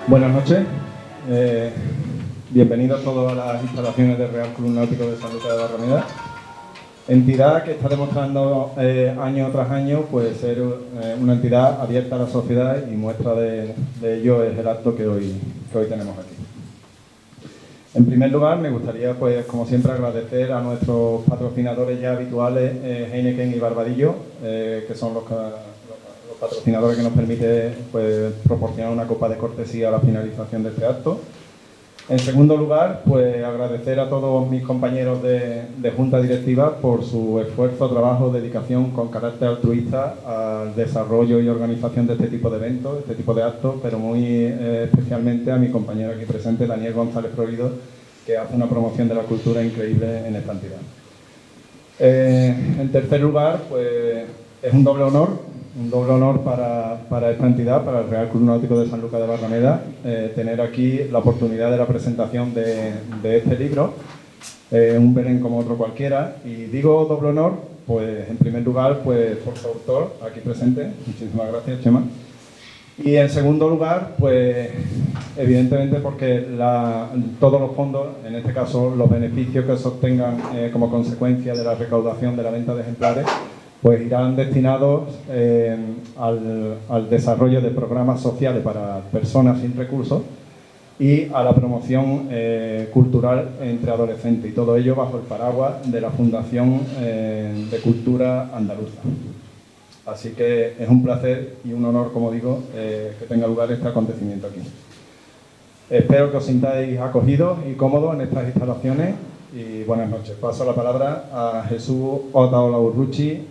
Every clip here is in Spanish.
Buenas noches, bienvenidos todos a las instalaciones del Real Club Náutico de Sanlúcar de Barrameda, entidad que está demostrando año tras año pues, ser una entidad abierta a la sociedad, y muestra de ello es el acto que hoy tenemos aquí. En primer lugar, me gustaría, pues, como siempre, agradecer a nuestros patrocinadores ya habituales, Heineken y Barbadillo, que son los patrocinadores que nos permiten, pues, proporcionar una copa de cortesía a la finalización de este acto. En segundo lugar, pues agradecer a todos mis compañeros de Junta Directiva por su esfuerzo, trabajo, dedicación con carácter altruista al desarrollo y organización de este tipo de eventos, este tipo de actos, pero muy especialmente a mi compañero aquí presente, Daniel González Florido, que hace una promoción de la cultura increíble en esta entidad. En tercer lugar, pues es un doble honor para esta entidad, para el Real Club Náutico de Sanlúcar de Barrameda, tener aquí la oportunidad de la presentación de este libro, un Belén como otro cualquiera. Y digo doble honor, pues en primer lugar, pues por su autor, aquí presente, muchísimas gracias, Chema. Y en segundo lugar, pues evidentemente porque todos los fondos, en este caso los beneficios que se obtengan como consecuencia de la recaudación de la venta de ejemplares, pues irán destinados al desarrollo de programas sociales para personas sin recursos y a la promoción cultural entre adolescentes, y todo ello bajo el paraguas de la Fundación de Cultura Andaluza. Así que es un placer y un honor, como digo, que tenga lugar este acontecimiento aquí. Espero que os sintáis acogidos y cómodos en estas instalaciones. Y buenas noches. Paso la palabra a Jesús Otaola-Urruchi,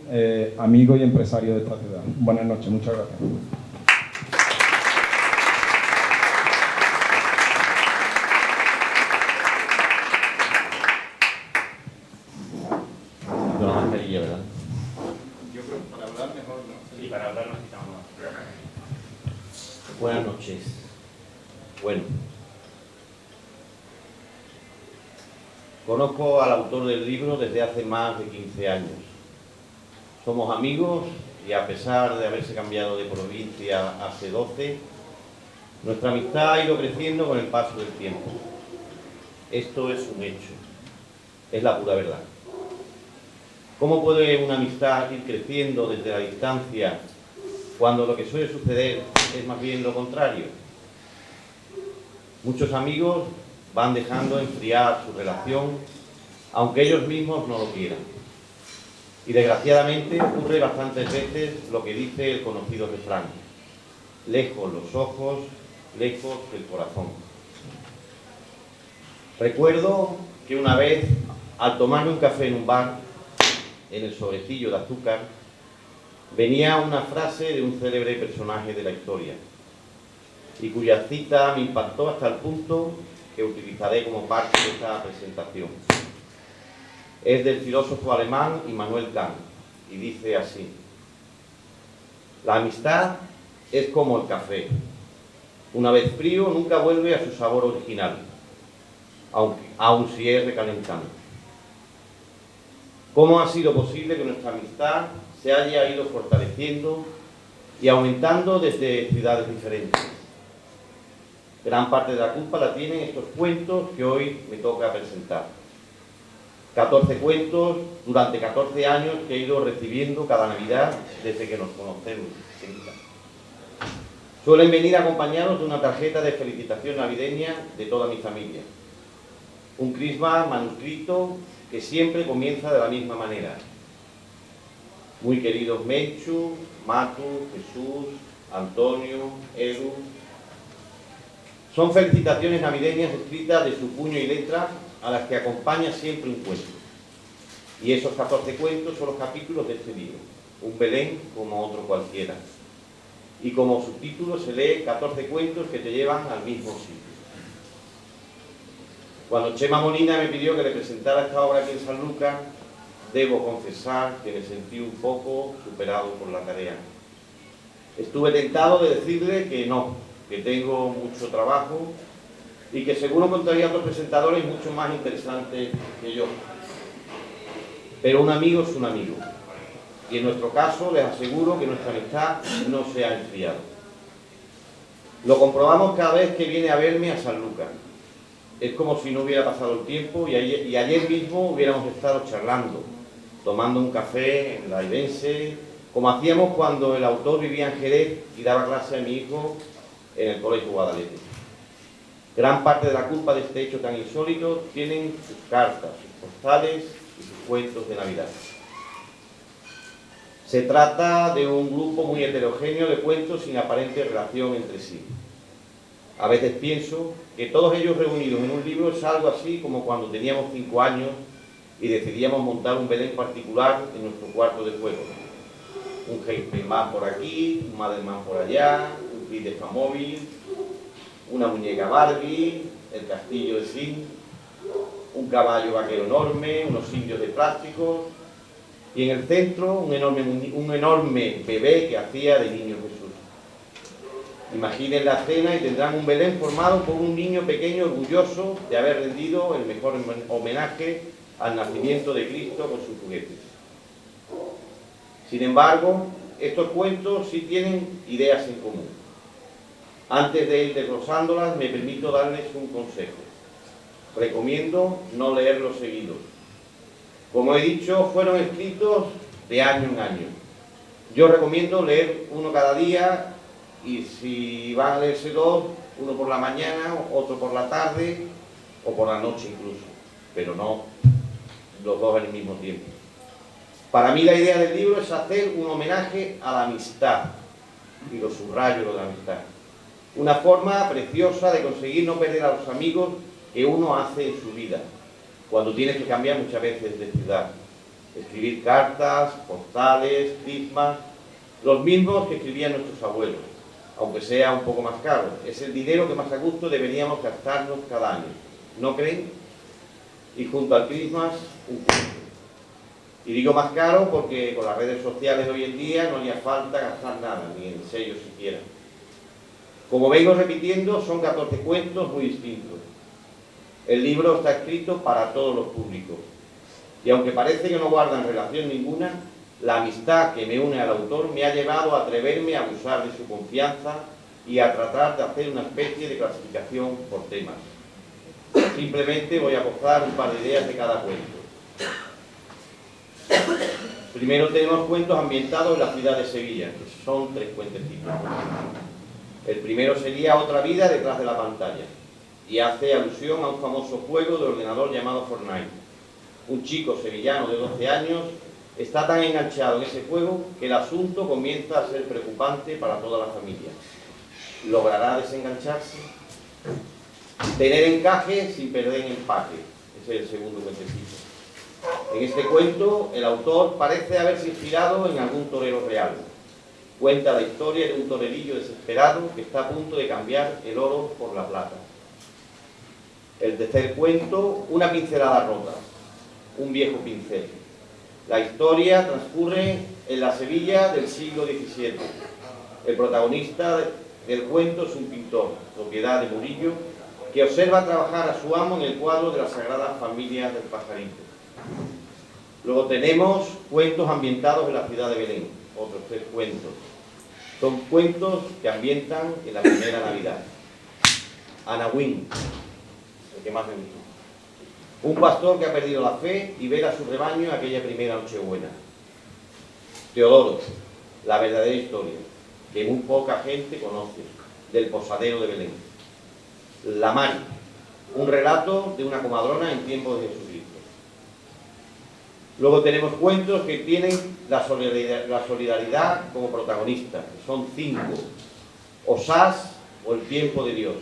amigo y empresario de esta ciudad. Buenas noches, muchas gracias. Una mascarilla, ¿verdad? Yo creo que para hablar mejor, ¿no? Sí, para hablar nos quitamos más. Buenas noches. Bueno. Conozco al autor del libro desde hace más de 15 años. Somos amigos y, a pesar de haberse cambiado de provincia hace 12, nuestra amistad ha ido creciendo con el paso del tiempo. Esto es un hecho, es la pura verdad. ¿Cómo puede una amistad ir creciendo desde la distancia cuando lo que suele suceder es más bien lo contrario? Muchos amigos van dejando enfriar su relación, aunque ellos mismos no lo quieran. Y desgraciadamente ocurre bastantes veces lo que dice el conocido refrán: lejos los ojos, lejos el corazón. Recuerdo que una vez, al tomarme un café en un bar, en el sobrecillo de azúcar, venía una frase de un célebre personaje de la historia, y cuya cita me impactó hasta el punto que utilizaré como parte de esta presentación. Es del filósofo alemán Immanuel Kant, y dice así: la amistad es como el café. Una vez frío, nunca vuelve a su sabor original, aun si es recalentado. ¿Cómo ha sido posible que nuestra amistad se haya ido fortaleciendo y aumentando desde ciudades diferentes? Gran parte de la culpa la tienen estos cuentos que hoy me toca presentar. 14 cuentos durante 14 años que he ido recibiendo cada Navidad desde que nos conocemos. Suelen venir acompañados de una tarjeta de felicitación navideña de toda mi familia. Un crisma manuscrito que siempre comienza de la misma manera: muy queridos Menchu, Matu, Jesús, Antonio, Edu. Son felicitaciones navideñas escritas de su puño y letra, a las que acompaña siempre un cuento. Y esos 14 cuentos son los capítulos de este libro, un Belén como otro cualquiera. Y como subtítulo se lee 14 cuentos que te llevan al mismo sitio. Cuando Chema Molina me pidió que le presentara esta obra aquí en Sanlúcar, debo confesar que me sentí un poco superado por la tarea. Estuve tentado de decirle que no, que tengo mucho trabajo y que seguro encontraría otros presentadores mucho más interesantes que yo. Pero un amigo es un amigo, y en nuestro caso les aseguro que nuestra amistad no se ha enfriado. Lo comprobamos cada vez que viene a verme a Sanlúcar. Es como si no hubiera pasado el tiempo y ayer mismo hubiéramos estado charlando, tomando un café en la Ibense, como hacíamos cuando el autor vivía en Jerez y daba clase a mi hijo en el Colegio Guadalete. Gran parte de la culpa de este hecho tan insólito tienen sus cartas, sus postales y sus cuentos de Navidad. Se trata de un grupo muy heterogéneo de cuentos sin aparente relación entre sí. A veces pienso que todos ellos reunidos en un libro es algo así como cuando teníamos 5 años y decidíamos montar un Belén particular en nuestro cuarto de juego. Un Heisenberg por aquí, un Madelman por allá, un kit de Famóvil, una muñeca Barbie, el castillo de Sim, un caballo vaquero enorme, unos indios de plástico y en el centro un enorme bebé que hacía de niño Jesús. Imaginen la escena y tendrán un Belén formado por un niño pequeño orgulloso de haber rendido el mejor homenaje al nacimiento de Cristo con sus juguetes. Sin embargo, estos cuentos sí tienen ideas en común. Antes de ir desglosándolas, me permito darles un consejo. Recomiendo no leerlos seguidos. Como he dicho, fueron escritos de año en año. Yo recomiendo leer uno cada día y si van a leerse dos, uno por la mañana, otro por la tarde o por la noche incluso, pero no los dos al mismo tiempo. Para mí la idea del libro es hacer un homenaje a la amistad, y lo subrayo lo de la amistad. Una forma preciosa de conseguir no perder a los amigos que uno hace en su vida, cuando tienes que cambiar muchas veces de ciudad. Escribir cartas, postales, crismas, los mismos que escribían nuestros abuelos, aunque sea un poco más caro. Es el dinero que más a gusto deberíamos gastarnos cada año, ¿no creen? Y junto al Christmas, un cuento. Y digo más caro porque con las redes sociales de hoy en día no haría falta gastar nada, ni en sellos siquiera. Como vengo repitiendo, son 14 cuentos muy distintos. El libro está escrito para todos los públicos. Y aunque parece que no guardan relación ninguna, la amistad que me une al autor me ha llevado a atreverme a abusar de su confianza y a tratar de hacer una especie de clasificación por temas. Simplemente voy a aportar un par de ideas de cada cuento. Primero tenemos cuentos ambientados en la ciudad de Sevilla, que son 3 cuentecitos. El primero sería Otra vida detrás de la pantalla, y hace alusión a un famoso juego de ordenador llamado Fortnite. Un chico sevillano de 12 años está tan enganchado en ese juego que el asunto comienza a ser preocupante para toda la familia. ¿Logrará desengancharse? Tener encaje sin perder empaque. Ese es el segundo cuentecito. En este cuento, el autor parece haberse inspirado en algún torero real. Cuenta la historia de un torerillo desesperado que está a punto de cambiar el oro por la plata. El tercer cuento, Una pincelada rota, un viejo pincel. La historia transcurre en la Sevilla del siglo XVII. El protagonista del cuento es un pintor, propiedad de Murillo, que observa trabajar a su amo en el cuadro de la Sagrada Familia del Pajarito. Luego tenemos cuentos ambientados en la ciudad de Belén, otros 3 cuentos. Son cuentos que ambientan en la primera Navidad. Anahuín, el que más me gustó. Un pastor que ha perdido la fe y ve a su rebaño aquella primera Nochebuena. Teodoro, la verdadera historia, que muy poca gente conoce, del posadero de Belén. La Mari, un relato de una comadrona en tiempos de Jesucristo. Luego tenemos cuentos que tienen la solidaridad como protagonista, que son 5. Osás o El tiempo de Dios.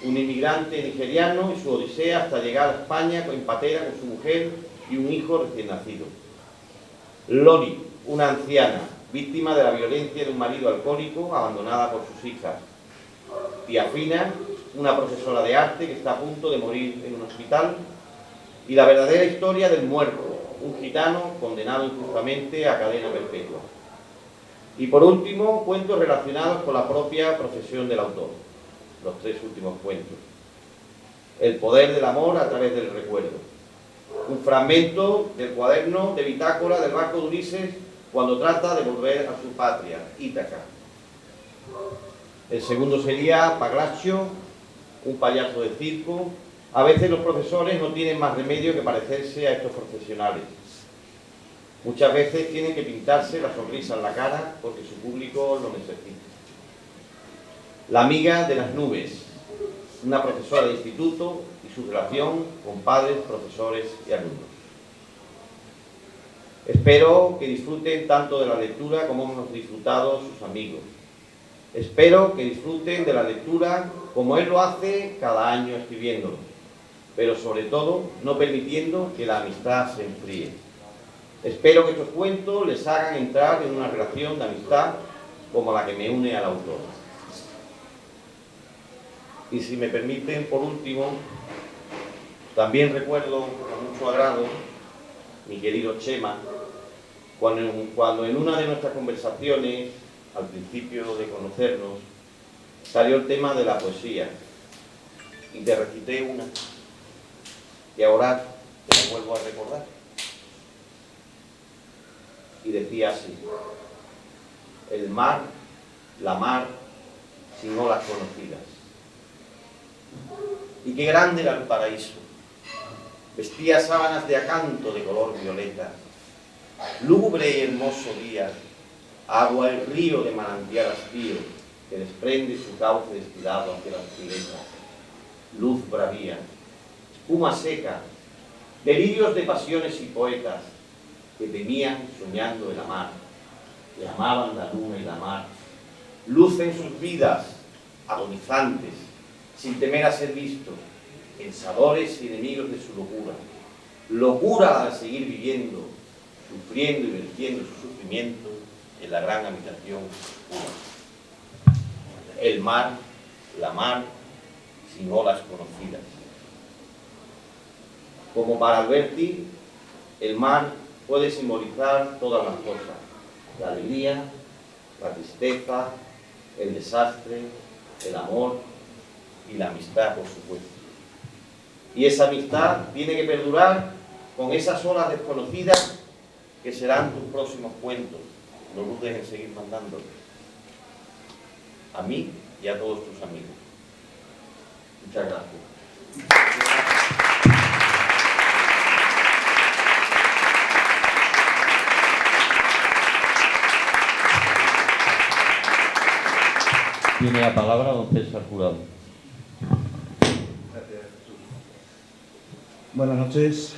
Un inmigrante nigeriano y su odisea hasta llegar a España en patera con su mujer y un hijo recién nacido. Loli, una anciana, víctima de la violencia de un marido alcohólico, abandonada por sus hijas. Tía Fina, una profesora de arte que está a punto de morir en un hospital. Y la verdadera historia del muerto, un gitano condenado injustamente a cadena perpetua. Y por último, cuentos relacionados con la propia profesión del autor. Los 3 últimos cuentos. El poder del amor a través del recuerdo. Un fragmento del cuaderno de bitácora del barco de Ulises cuando trata de volver a su patria, Ítaca. El segundo sería Pagliaccio, un payaso de circo. A veces los profesores no tienen más remedio que parecerse a estos profesionales. Muchas veces tienen que pintarse la sonrisa en la cara porque su público lo necesita. La amiga de las nubes, una profesora de instituto y su relación con padres, profesores y alumnos. Espero que disfruten tanto de la lectura como hemos disfrutado sus amigos. Espero que disfruten de la lectura como él lo hace cada año escribiéndolo, pero sobre todo no permitiendo que la amistad se enfríe. Espero que estos cuentos les hagan entrar en una relación de amistad como la que me une al autor. Y si me permiten, por último, también recuerdo con mucho agrado mi querido Chema, cuando en una de nuestras conversaciones, al principio de conocernos, salió el tema de la poesía y te recité una que ahora te la vuelvo a recordar. Y decía así: el mar, la mar, sin olas conocidas. Y qué grande era el paraíso. Vestía sábanas de acanto de color violeta. Lúgubre y hermoso día, agua el río de manantial hastío que desprende su cauce destilado hacia las piletas. Luz bravía, espuma seca, delirios de pasiones y poetas que temían soñando en la mar, que amaban la luna y la mar. Luz en sus vidas, agonizantes, sin temer a ser vistos, pensadores y enemigos de su locura. Locura al seguir viviendo, sufriendo y vertiendo su sufrimiento en la gran habitación oscura. El mar, la mar, sin olas conocidas. Como para Alberti, el mar puede simbolizar todas las cosas: la alegría, la tristeza, el desastre, el amor y la amistad, por supuesto. Y esa amistad tiene que perdurar con esas olas desconocidas que serán tus próximos cuentos. No dudes en seguir mandándolos. A mí y a todos tus amigos. Muchas gracias. Tiene la palabra don César Jurado. Gracias, Jesús. Buenas noches.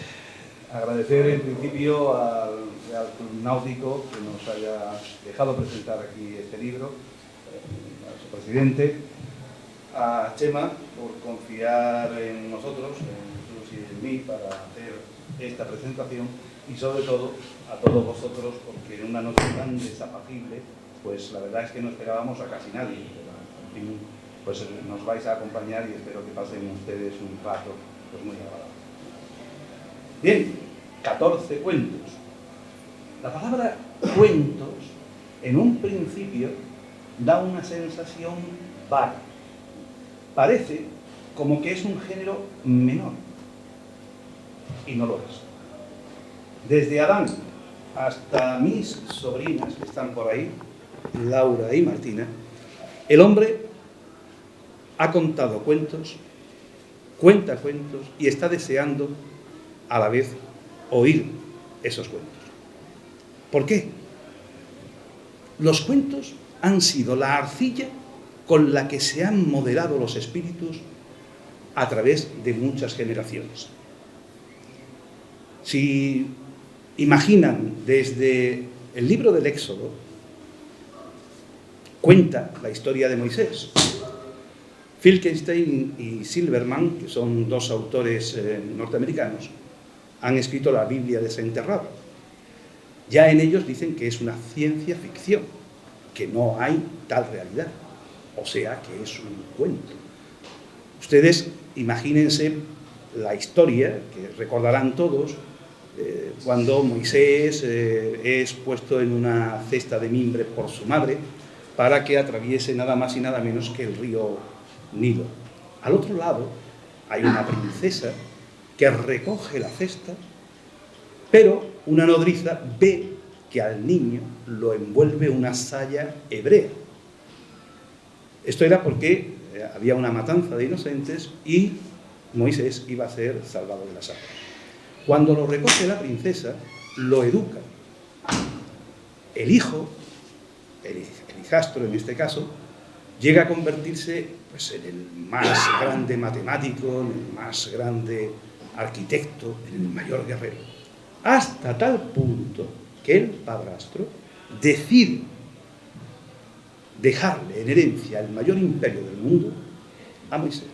Agradecer en principio al Real Club Náutico que nos haya dejado presentar aquí este libro, a su presidente, a Chema por confiar en nosotros, en Jesús y en mí, para hacer esta presentación, y sobre todo a todos vosotros, porque en una noche tan desapacible, pues la verdad es que no esperábamos a casi nadie, pero en fin, pues nos vais a acompañar y espero que pasen ustedes un rato pues muy agradable. Bien, 14 cuentos. La palabra cuentos, en un principio, da una sensación vaga. Parece como que es un género menor, y no lo es. Desde Adán hasta mis sobrinas, que están por ahí, Laura y Martina, el hombre ha contado cuentos, cuenta cuentos y está deseando a la vez oír esos cuentos. ¿Por qué? Los cuentos han sido la arcilla con la que se han modelado los espíritus a través de muchas generaciones. Si imaginan desde el libro del Éxodo, cuenta la historia de Moisés. Finkelstein y Silverman, que son dos autores norteamericanos, han escrito la Biblia desenterrada. Ya en ellos dicen que es una ciencia ficción, que no hay tal realidad, o sea que es un cuento. Ustedes imagínense la historia, que recordarán todos, cuando Moisés es puesto en una cesta de mimbre por su madre para que atraviese nada más y nada menos que el río Nilo. Al otro lado hay una princesa que recoge la cesta, pero una nodriza ve que al niño lo envuelve una saya hebrea. Esto era porque había una matanza de inocentes y Moisés iba a ser salvado de las aguas. Cuando lo recoge la princesa, lo educa. El hijo, el hijastro en este caso, llega a convertirse pues, en el más grande matemático, en el más grande arquitecto, en el mayor guerrero. Hasta tal punto que el padrastro decide dejarle en herencia el mayor imperio del mundo a Moisés.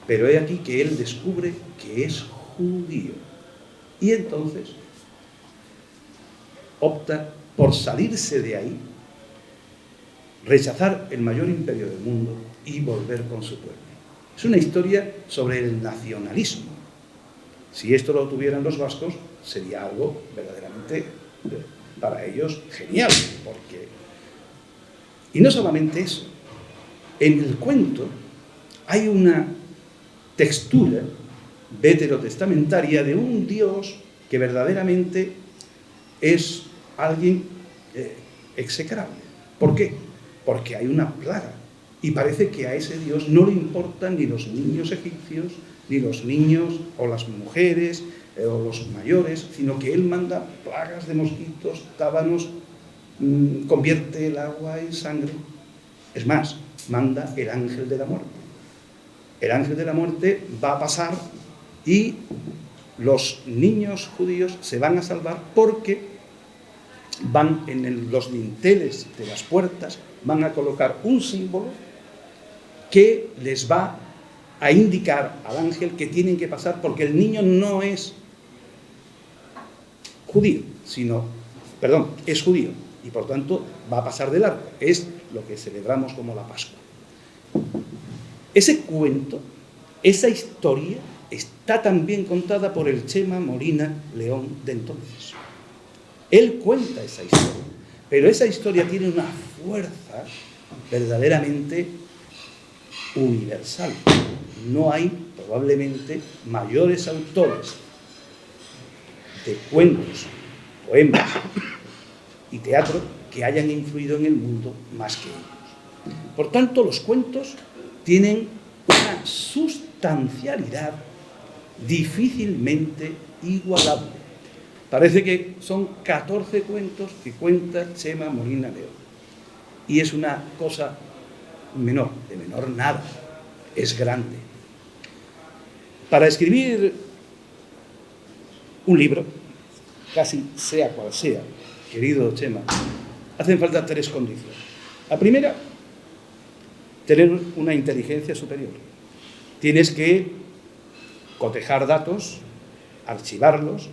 Pero he aquí que él descubre que es judío. Y entonces opta por salirse de ahí, rechazar el mayor imperio del mundo y volver con su pueblo. Es una historia sobre el nacionalismo. Si esto lo tuvieran los vascos, sería algo verdaderamente para ellos genial. Y no solamente eso, en el cuento hay una textura veterotestamentaria de un Dios que verdaderamente es alguien execrable. ¿Por qué? Porque hay una plaga y parece que a ese Dios no le importan ni los niños egipcios, ni los niños o las mujeres o los mayores, sino que él manda plagas de mosquitos, tábanos, convierte el agua en sangre. Es más, manda el ángel de la muerte. El ángel de la muerte va a pasar y los niños judíos se van a salvar porque van en los dinteles de las puertas, van a colocar un símbolo que les va a indicar al ángel que tienen que pasar porque el niño no es judío, es judío y por tanto va a pasar de largo. Es lo que celebramos como la Pascua. Ese cuento, esa historia, está también contada por el Chema Molina León de entonces. Él cuenta esa historia, pero esa historia tiene una fuerza verdaderamente universal. No hay probablemente mayores autores de cuentos, poemas y teatro que hayan influido en el mundo más que ellos. Por tanto, los cuentos tienen una sustancialidad difícilmente igualable. Parece que son 14 cuentos que cuenta Chema Molina León. Y es una cosa menor, de menor nada, es grande. Para escribir un libro, casi sea cual sea, querido Chema, hacen falta 3 condiciones. La primera, tener una inteligencia superior. Tienes que cotejar datos, archivarlos,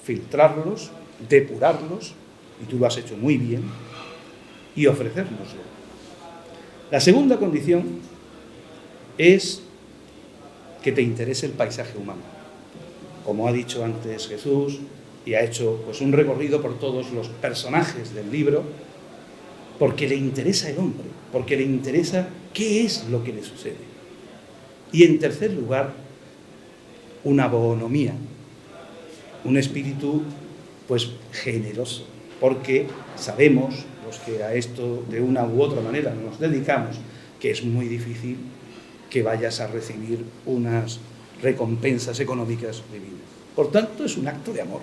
filtrarlos, depurarlos, y tú lo has hecho muy bien, y ofrecérnoslo. La segunda condición es que te interese el paisaje humano. Como ha dicho antes Jesús, y ha hecho pues, un recorrido por todos los personajes del libro, porque le interesa el hombre, porque le interesa qué es lo que le sucede. Y en tercer lugar, una bonomía, un espíritu pues generoso, porque sabemos, los que a esto de una u otra manera nos dedicamos, que es muy difícil que vayas a recibir unas recompensas económicas divinas. Por tanto, es un acto de amor,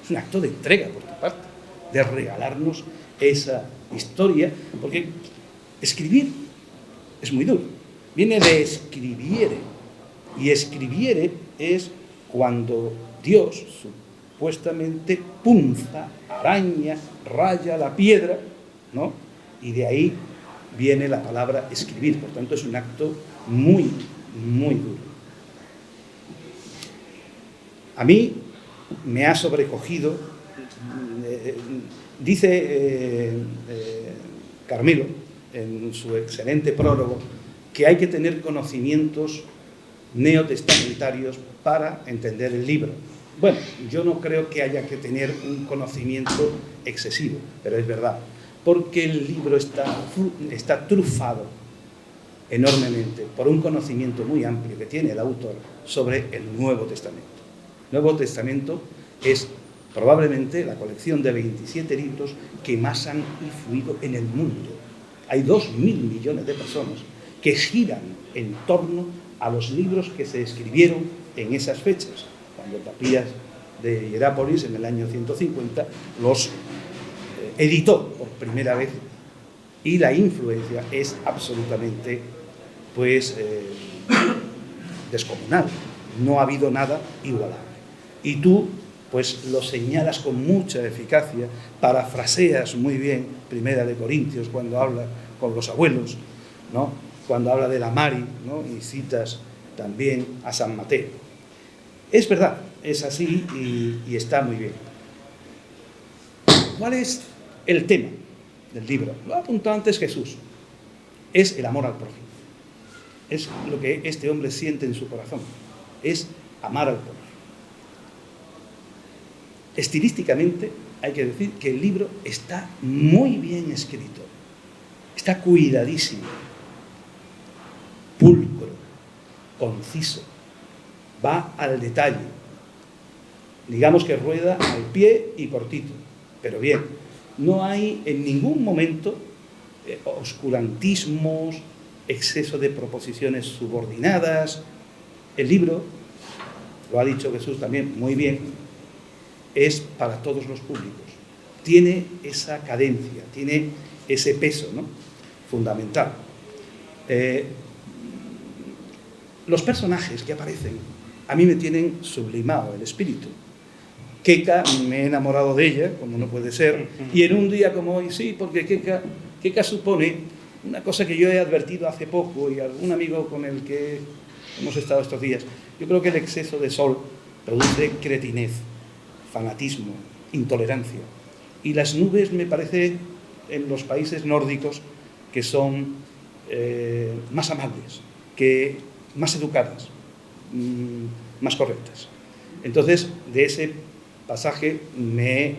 es un acto de entrega por tu parte, de regalarnos esa historia, porque escribir es muy duro, viene de escribiere, y escribiere es cuando Dios supuestamente punza, araña, raya la piedra, ¿no? Y de ahí viene la palabra escribir. Por tanto, es un acto muy, muy duro. A mí me ha sobrecogido, dice Carmelo, en su excelente prólogo, que hay que tener conocimientos neotestamentarios para entender el libro. Bueno, yo no creo que haya que tener un conocimiento excesivo, pero es verdad, porque el libro está trufado enormemente por un conocimiento muy amplio que tiene el autor sobre el Nuevo Testamento. El Nuevo Testamento es probablemente la colección de 27 libros que más han influido en el mundo. Hay 2.000 millones de personas que giran en torno a los libros que se escribieron en esas fechas. Cuando Papías de Hierápolis, en el año 150, los editó por primera vez, y la influencia es absolutamente, pues, descomunal. No ha habido nada igualable. Y tú, pues, lo señalas con mucha eficacia, parafraseas muy bien Primera de Corintios cuando habla con los abuelos, ¿no? Cuando habla de la Mari, ¿no? Y citas también a San Mateo. Es verdad, es así y está muy bien. ¿Cuál es el tema del libro? Lo ha apuntado antes Jesús. Es el amor al prójimo. Es lo que este hombre siente en su corazón. Es amar al prójimo. Estilísticamente hay que decir que el libro está muy bien escrito. Está cuidadísimo, pulcro, conciso, va al detalle. Digamos que rueda al pie y cortito, pero bien. No hay en ningún momento oscurantismos, exceso de proposiciones subordinadas. El libro, lo ha dicho Jesús también muy bien, es para todos los públicos. Tiene esa cadencia, tiene ese peso, ¿no?, fundamental. Los personajes que aparecen a mí me tienen sublimado el espíritu. Keka, me he enamorado de ella, como no puede ser, y en un día como hoy, sí, porque Keka supone una cosa que yo he advertido hace poco, y algún amigo con el que hemos estado estos días. Yo creo que el exceso de sol produce cretinez, fanatismo, intolerancia. Y las nubes, me parece, en los países nórdicos, que son más amables, más educadas, más correctas. Entonces, de ese pasaje me he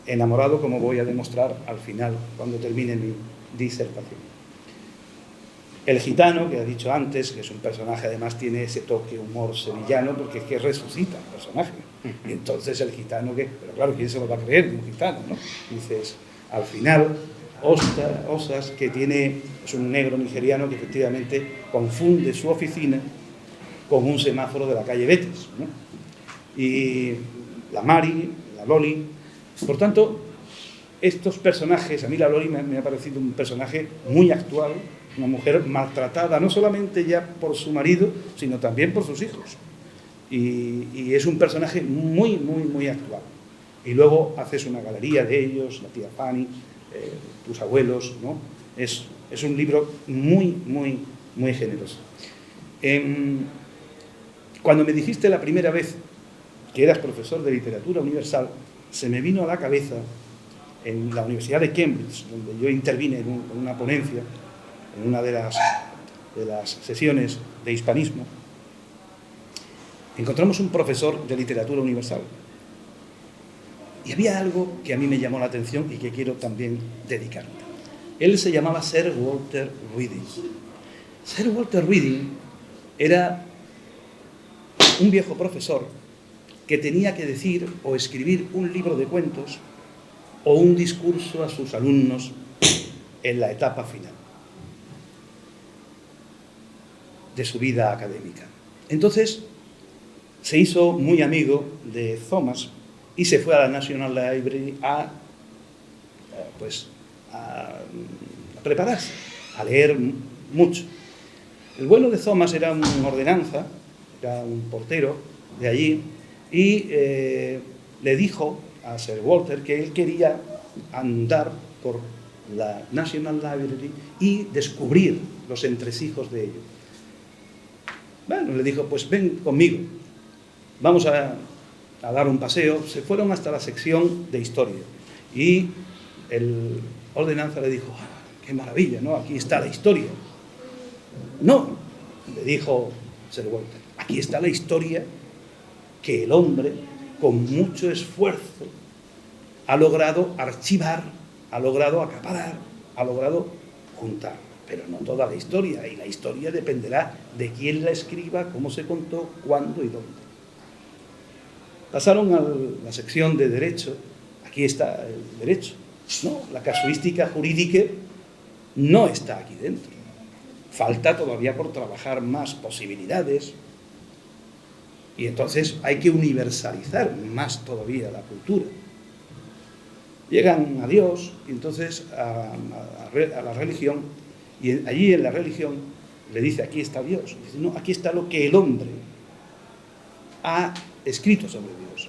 enamorado, como voy a demostrar al final, cuando termine mi disertación. El gitano, que he dicho antes, que es un personaje, además tiene ese toque humor sevillano, porque es que resucita el personaje. Y entonces el gitano, pero claro, ¿quién se lo va a creer de un gitano, no? Dices, al final, Osas, que es un negro nigeriano que efectivamente confunde su oficina con un semáforo de la calle Betis, ¿no? Y la Mari, la Loli. Por tanto, estos personajes, a mí la Loli me ha parecido un personaje muy actual, una mujer maltratada, no solamente ya por su marido, sino también por sus hijos. Y es un personaje muy, muy, muy actual. Y luego haces una galería de ellos, la tía Fanny, tus abuelos, ¿no? Es un libro muy, muy, muy generoso. Cuando me dijiste la primera vez que eras profesor de literatura universal, se me vino a la cabeza, en la Universidad de Cambridge, donde yo intervine en una ponencia, en una de las sesiones de hispanismo, encontramos un profesor de literatura universal. Y había algo que a mí me llamó la atención y que quiero también dedicarme. Él se llamaba Sir Walter Reading. Sir Walter Reading era un viejo profesor que tenía que decir o escribir un libro de cuentos o un discurso a sus alumnos en la etapa final de su vida académica. Entonces se hizo muy amigo de Thomas y se fue a la National Library a prepararse, a leer mucho. El bueno de Thomas era un ordenanza, era un portero de allí, y le dijo a Sir Walter que él quería andar por la National Library y descubrir los entresijos de ello. Bueno, le dijo, pues ven conmigo, vamos a dar un paseo. Se fueron hasta la sección de historia y el ordenanza le dijo, qué maravilla, ¿no? Aquí está la historia. No, le dijo Sir Walter, aquí está la historia que el hombre, con mucho esfuerzo, ha logrado archivar, ha logrado acaparar, ha logrado juntar. Pero no toda la historia, y la historia dependerá de quién la escriba, cómo se contó, cuándo y dónde. Pasaron a la sección de Derecho. Aquí está el derecho, ¿no? La casuística jurídica no está aquí dentro. Falta todavía por trabajar más posibilidades y entonces hay que universalizar más todavía la cultura. Llegan a Dios y entonces a la religión, y allí en la religión le dice, aquí está Dios. Dice, no, aquí está lo que el hombre ha escrito sobre Dios.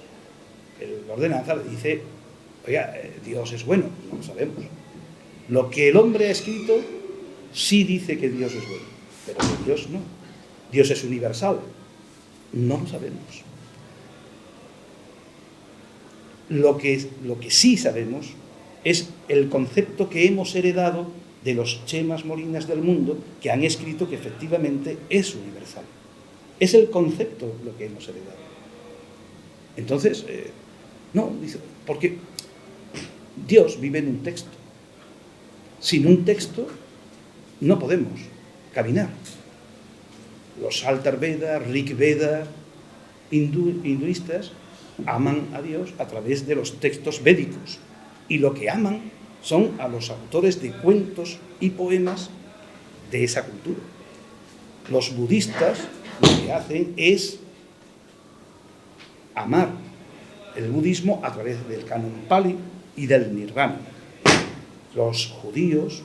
La ordenanza le dice, oiga, Dios es bueno, no lo sabemos. Lo que el hombre ha escrito sí dice que Dios es bueno, pero que Dios no. Dios es universal, no lo sabemos. Lo que sí sabemos es el concepto que hemos heredado de los Chemas Molinas del mundo, que han escrito que efectivamente es universal. Es el concepto lo que hemos heredado. Entonces, no, dice, porque Dios vive en un texto. Sin un texto no podemos caminar. Los Altar Veda, Rig Veda, hinduistas aman a Dios a través de los textos védicos, y lo que aman son a los autores de cuentos y poemas de esa cultura. Los budistas lo que hacen es amar el budismo a través del canon Pali y del Nirvana. Los judíos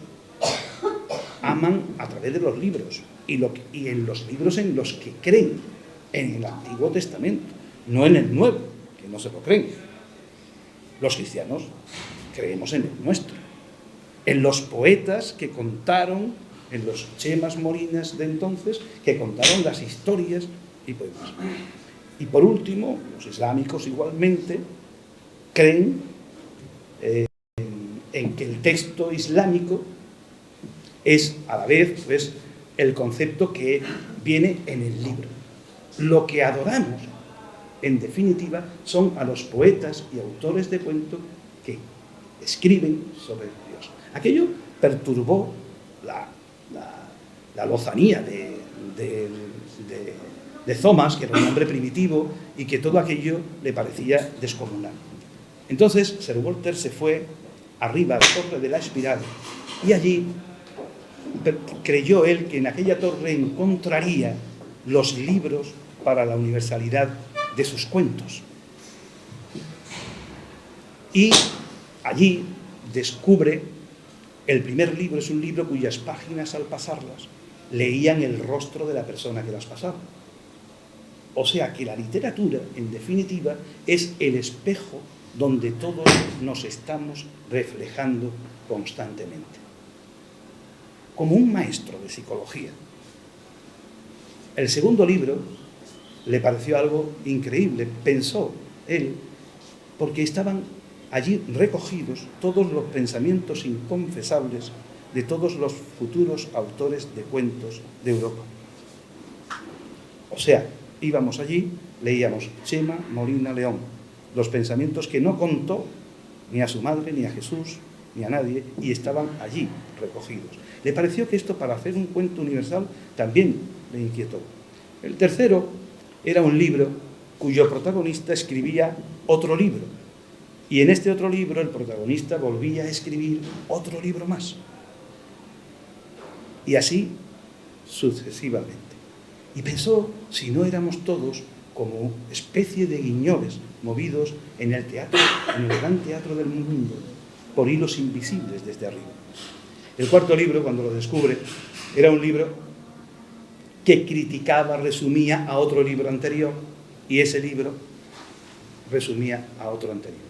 aman a través de los libros y en los libros en los que creen, en el Antiguo Testamento, no en el Nuevo, que no se lo creen. Los cristianos creemos en el nuestro, en los poetas que contaron, en los Chemas Molinas de entonces, que contaron las historias y poemas. Y por último, los islámicos igualmente creen en que el texto islámico es a la vez pues, el concepto que viene en el libro. Lo que adoramos, en definitiva, son a los poetas y autores de cuentos que escriben sobre Dios. Aquello perturbó la lozanía de Thomas, que era un hombre primitivo, y que todo aquello le parecía descomunal. Entonces, Sir Walter se fue arriba a la torre de la Espiral, y allí creyó él que en aquella torre encontraría los libros para la universalidad de sus cuentos. Y allí descubre el primer libro, es un libro cuyas páginas al pasarlas leían el rostro de la persona que las pasaba. O sea que la literatura, en definitiva, es el espejo donde todos nos estamos reflejando constantemente. Como un maestro de psicología. El segundo libro le pareció algo increíble, pensó él, porque estaban allí recogidos todos los pensamientos inconfesables de todos los futuros autores de cuentos de Europa. O sea, íbamos allí, leíamos Chema Molina León, los pensamientos que no contó ni a su madre, ni a Jesús, ni a nadie, y estaban allí recogidos. Le pareció que esto, para hacer un cuento universal, también le inquietó. El tercero era un libro cuyo protagonista escribía otro libro, y en este otro libro el protagonista volvía a escribir otro libro más. Y así sucesivamente. Y pensó si no éramos todos como especie de guiñoles movidos en el teatro, en el gran teatro del mundo, por hilos invisibles desde arriba. El cuarto libro, cuando lo descubre, era un libro que criticaba, resumía a otro libro anterior, y ese libro resumía a otro anterior.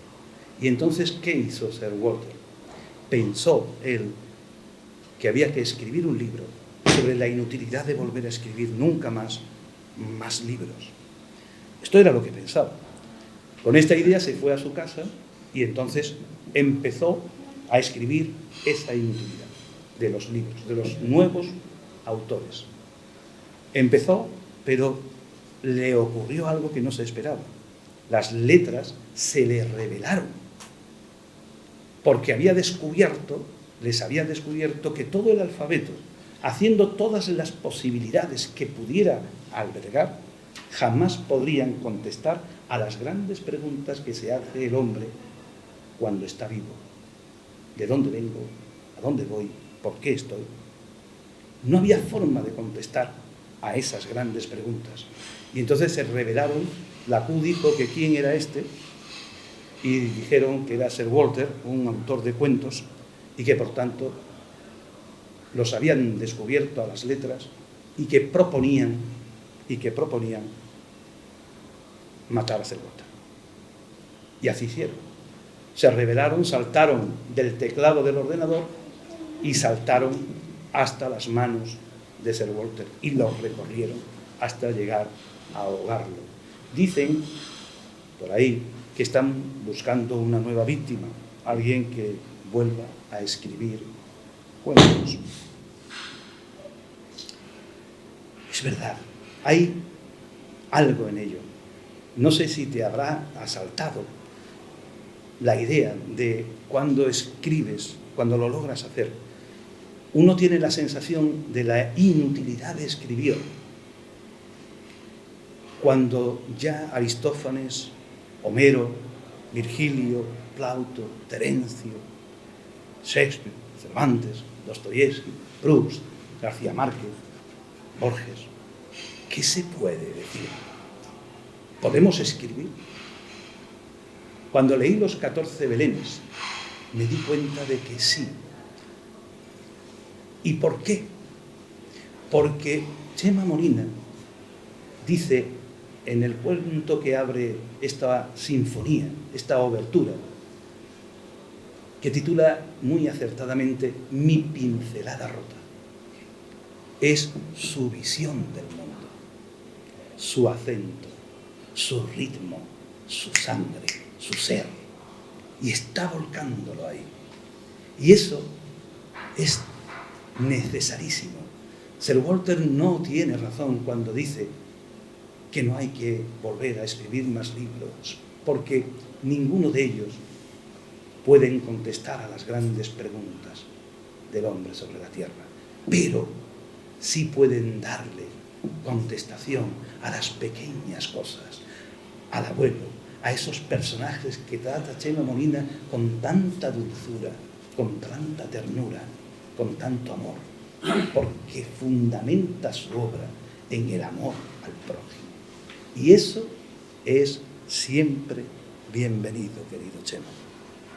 Y entonces, ¿qué hizo Sir Walter? Pensó él que había que escribir un libro sobre la inutilidad de volver a escribir nunca más libros. Esto era lo que pensaba. Con esta idea se fue a su casa y entonces empezó a escribir esa inutilidad de los libros, de los nuevos autores. Empezó, pero le ocurrió algo que no se esperaba. Las letras se le revelaron, porque les había descubierto que todo el alfabeto, haciendo todas las posibilidades que pudiera albergar, jamás podrían contestar a las grandes preguntas que se hace el hombre cuando está vivo. ¿De dónde vengo? ¿A dónde voy? ¿Por qué estoy? No había forma de contestar a esas grandes preguntas. Y entonces se revelaron, la Q dijo que quién era este, y dijeron que era Sir Walter, un autor de cuentos, y que por tanto los habían descubierto a las letras y que proponían matar a Sir Walter. Y así hicieron. Se rebelaron, saltaron del teclado del ordenador y saltaron hasta las manos de Sir Walter y lo recorrieron hasta llegar a ahogarlo. Dicen por ahí que están buscando una nueva víctima, alguien que vuelva a escribir cuentos. Es verdad, hay algo en ello. No sé si te habrá asaltado la idea de cuando escribes, cuando lo logras hacer, uno tiene la sensación de la inutilidad de escribir. Cuando ya Aristófanes, Homero, Virgilio, Plauto, Terencio, Shakespeare, Cervantes, Dostoyevsky, Proust, García Márquez, Borges, ¿qué se puede decir? ¿Podemos escribir? Cuando leí los 14 Belenes, me di cuenta de que sí. ¿Y por qué? Porque Chema Molina dice en el cuento que abre esta sinfonía, esta obertura, que titula muy acertadamente Mi pincelada rota. Es su visión del mundo, su acento, su ritmo, su sangre, su ser, y está volcándolo ahí. Y eso es necesarísimo. Sir Walter no tiene razón cuando dice que no hay que volver a escribir más libros, porque ninguno de ellos pueden contestar a las grandes preguntas del hombre sobre la tierra, pero sí pueden darle contestación a las pequeñas cosas, al abuelo, a esos personajes que trata Chema Molina con tanta dulzura, con tanta ternura, con tanto amor, porque fundamenta su obra en el amor al prójimo. Y eso es siempre bienvenido, querido Chema.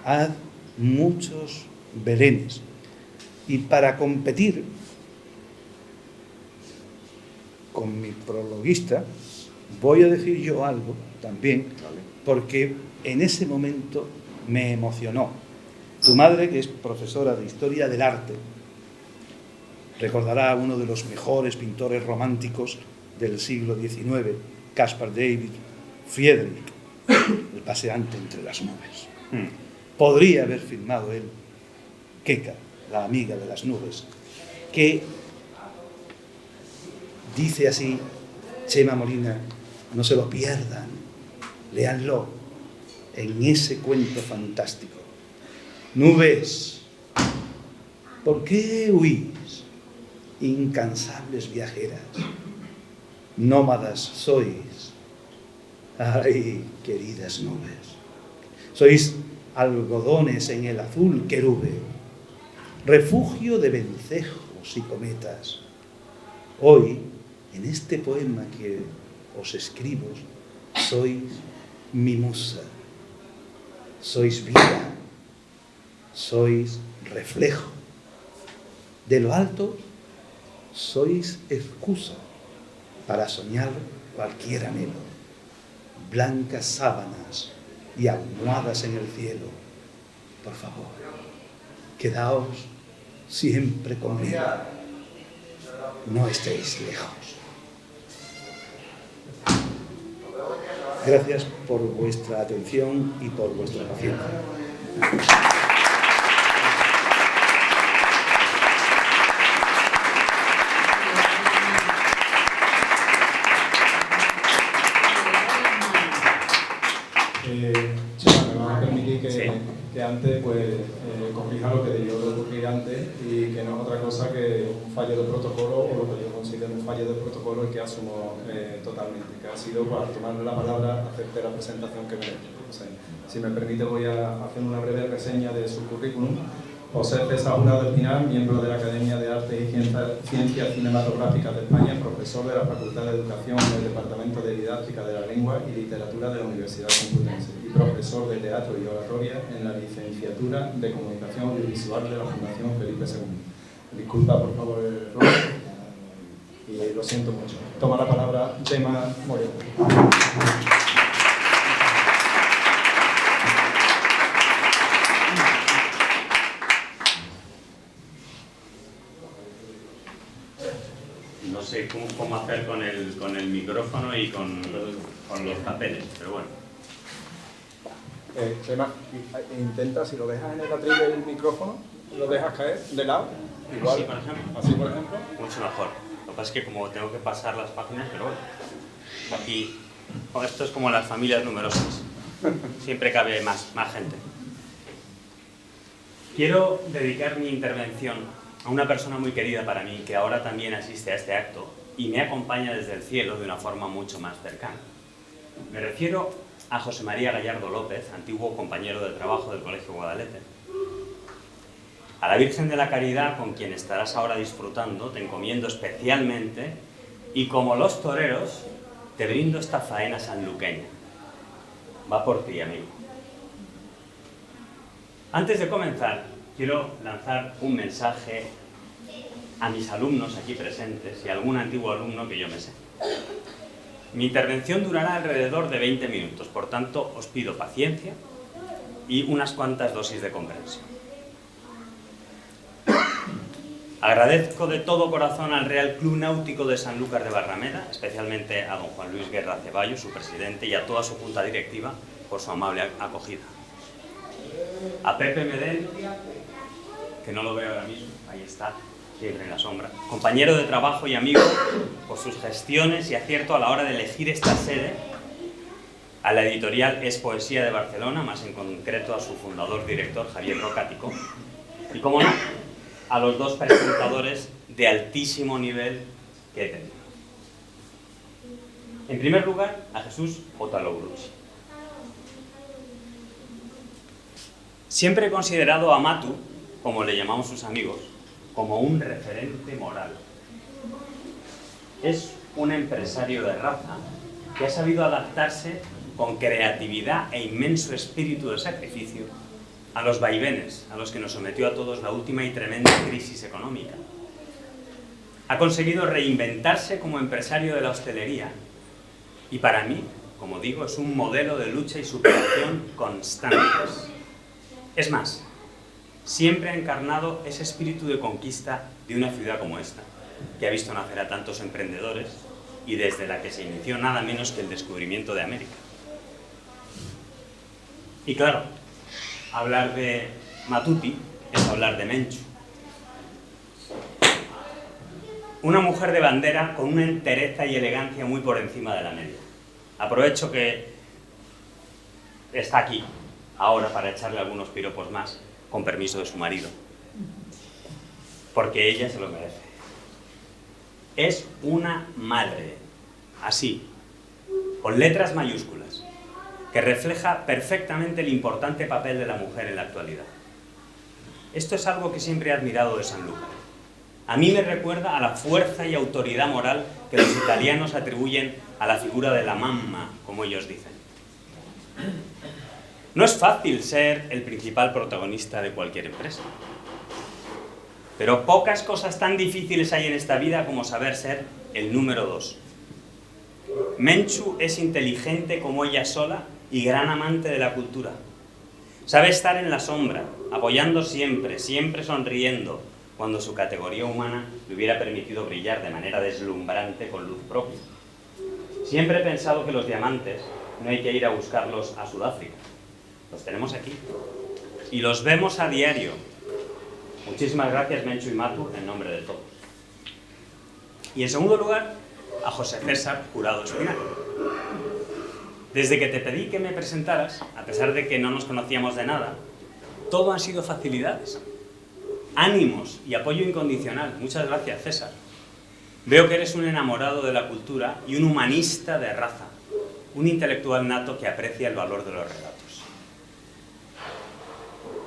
Haz muchos Belenes. Y para competir con mi prologuista, voy a decir yo algo también, porque en ese momento me emocionó. Tu madre, que es profesora de Historia del Arte, recordará a uno de los mejores pintores románticos del siglo XIX, Caspar David Friedrich, el paseante entre las nubes. Podría haber filmado él Keka, la amiga de las nubes, que dice así Chema Molina, no se lo pierdan, léanlo en ese cuento fantástico. Nubes, ¿por qué huís, incansables viajeras? Nómadas sois, ay, queridas nubes. Sois algodones en el azul querube, refugio de vencejos y cometas. Hoy, en este poema que os escribo, sois mi musa, sois vida, sois reflejo. De lo alto, sois excusa para soñar cualquier anhelo. Blancas sábanas y almohadas en el cielo. Por favor, quedaos siempre conmigo. No estéis lejos. Gracias por vuestra atención y por vuestra paciencia. Chema, me vas a permitir que antes pues corrija lo que debió de ocurrir antes y que no es otra cosa que un fallo de protocolo, o lo que yo considero un fallo de protocolo y que asumo totalmente, que ha sido para tomar la palabra, hacerte la presentación que me he hecho. O sea, si me permite voy a hacer una breve reseña de su currículum José César Jurado Espinal, miembro de la Academia de Arte y Ciencias Cinematográficas de España, profesor de la Facultad de Educación del Departamento de Didáctica de la Lengua y Literatura de la Universidad Complutense y profesor de Teatro y Oratoria en la Licenciatura de Comunicación Audiovisual de la Fundación Felipe II. Disculpa, por favor, el error y lo siento mucho. Toma la palabra Gemma Moreno. No sé cómo hacer con el micrófono y con los papeles, pero bueno. Gemma, intenta, si lo dejas en el atril del micrófono, lo dejas caer de lado. Igual, Así, por ejemplo. Así, por ejemplo. Mucho mejor. Lo que pasa es que como tengo que pasar las páginas, pero bueno. Aquí, esto es como las familias numerosas. Siempre cabe más gente. Quiero dedicar mi intervención a una persona muy querida para mí, que ahora también asiste a este acto y me acompaña desde el cielo de una forma mucho más cercana. Me refiero a José María Gallardo López, antiguo compañero de trabajo del Colegio Guadalete. A la Virgen de la Caridad, con quien estarás ahora disfrutando, te encomiendo especialmente y como los toreros, te brindo esta faena sanluqueña. Va por ti, amigo. Antes de comenzar, quiero lanzar un mensaje a mis alumnos aquí presentes y a algún antiguo alumno que yo me sé. Mi intervención durará alrededor de 20 minutos, por tanto, os pido paciencia y unas cuantas dosis de comprensión. Agradezco de todo corazón al Real Club Náutico de Sanlúcar de Barrameda, especialmente a don Juan Luis Guerra Ceballos, su presidente, y a toda su junta directiva por su amable acogida. A Pepe Medel, que no lo veo ahora mismo, ahí está, siempre en la sombra, compañero de trabajo y amigo por sus gestiones y acierto a la hora de elegir esta sede, a la editorial Es Poesía de Barcelona, más en concreto a su fundador director Javier Rocático, y como no, a los dos presentadores de altísimo nivel que he tenido. En primer lugar, a Jesús Otaloglucci. Siempre he considerado a Matu, como le llamamos sus amigos, como un referente moral. Es un empresario de raza que ha sabido adaptarse con creatividad e inmenso espíritu de sacrificio a los vaivenes a los que nos sometió a todos la última y tremenda crisis económica. Ha conseguido reinventarse como empresario de la hostelería y para mí, como digo, es un modelo de lucha y superación constantes. Es más, siempre ha encarnado ese espíritu de conquista de una ciudad como esta, que ha visto nacer a tantos emprendedores y desde la que se inició nada menos que el descubrimiento de América. Y claro, hablar de Matuti es hablar de Menchu. Una mujer de bandera con una entereza y elegancia muy por encima de la media. Aprovecho que está aquí ahora para echarle algunos piropos más, con permiso de su marido, porque ella se lo merece. Es una madre, así, con letras mayúsculas, que refleja perfectamente el importante papel de la mujer en la actualidad. Esto es algo que siempre he admirado de Sanlúcar. A mí me recuerda a la fuerza y autoridad moral que los italianos atribuyen a la figura de la mamma, como ellos dicen. No es fácil ser el principal protagonista de cualquier empresa, pero pocas cosas tan difíciles hay en esta vida como saber ser el número 2. Menchu es inteligente como ella sola y gran amante de la cultura. Sabe estar en la sombra, apoyando siempre, siempre sonriendo, cuando su categoría humana le hubiera permitido brillar de manera deslumbrante con luz propia. Siempre he pensado que los diamantes no hay que ir a buscarlos a Sudáfrica. Los tenemos aquí y los vemos a diario. Muchísimas gracias, Menchu y Matu, en nombre de todos. Y en segundo lugar, a José César Jurado Espinal. Desde que te pedí que me presentaras, a pesar de que no nos conocíamos de nada, todo han sido facilidades, ánimos y apoyo incondicional. Muchas gracias, César. Veo que eres un enamorado de la cultura y un humanista de raza, un intelectual nato que aprecia el valor de los relatos.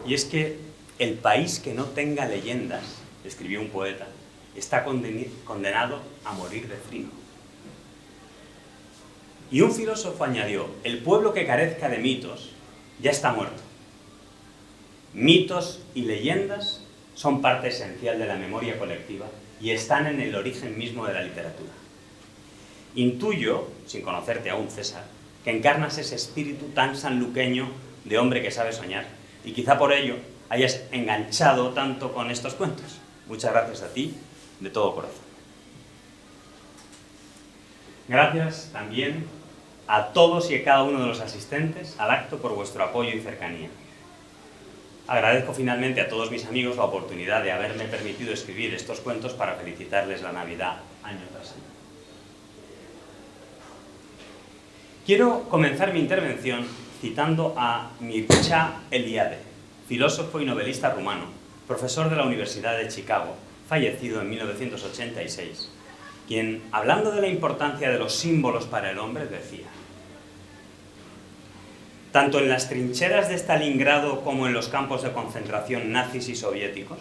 Y es que el país que no tenga leyendas, escribió un poeta, está condenado a morir de frío. Y un filósofo añadió, el pueblo que carezca de mitos ya está muerto. Mitos y leyendas son parte esencial de la memoria colectiva y están en el origen mismo de la literatura. Intuyo, sin conocerte aún, César, que encarnas ese espíritu tan sanluqueño de hombre que sabe soñar, y quizá por ello hayas enganchado tanto con estos cuentos. Muchas gracias a ti, de todo corazón. Gracias también a todos y a cada uno de los asistentes al acto por vuestro apoyo y cercanía. Agradezco finalmente a todos mis amigos la oportunidad de haberme permitido escribir estos cuentos para felicitarles la Navidad año tras año. Quiero comenzar mi intervención citando a Mircea Eliade, filósofo y novelista rumano, profesor de la Universidad de Chicago, fallecido en 1986, quien, hablando de la importancia de los símbolos para el hombre, decía: tanto en las trincheras de Stalingrado como en los campos de concentración nazis y soviéticos,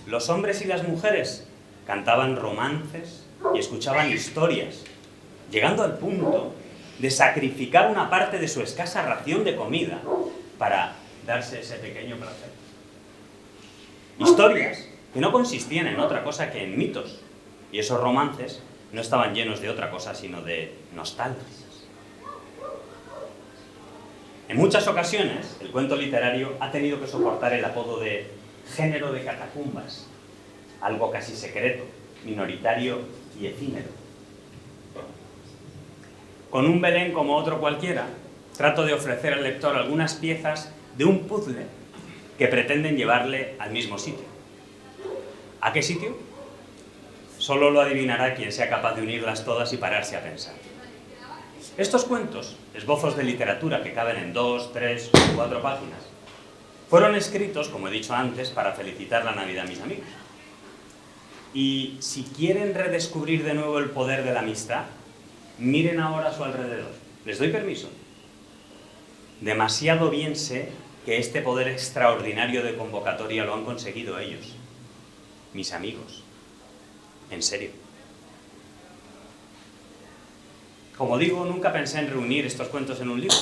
los hombres y las mujeres cantaban romances y escuchaban historias, llegando al punto de sacrificar una parte de su escasa ración de comida para darse ese pequeño placer. Historias que no consistían en otra cosa que en mitos, y esos romances no estaban llenos de otra cosa sino de nostalgias. En muchas ocasiones, el cuento literario ha tenido que soportar el apodo de género de catacumbas, algo casi secreto, minoritario y efímero. Con un Belén como otro cualquiera, trato de ofrecer al lector algunas piezas de un puzzle que pretenden llevarle al mismo sitio. ¿A qué sitio? Solo lo adivinará quien sea capaz de unirlas todas y pararse a pensar. Estos cuentos, esbozos de literatura que caben en 2, 3 o 4 páginas, fueron escritos, como he dicho antes, para felicitar la Navidad a mis amigos. Y si quieren redescubrir de nuevo el poder de la amistad, miren ahora a su alrededor. ¿Les doy permiso? Demasiado bien sé que este poder extraordinario de convocatoria lo han conseguido ellos, mis amigos. En serio. Como digo, nunca pensé en reunir estos cuentos en un libro.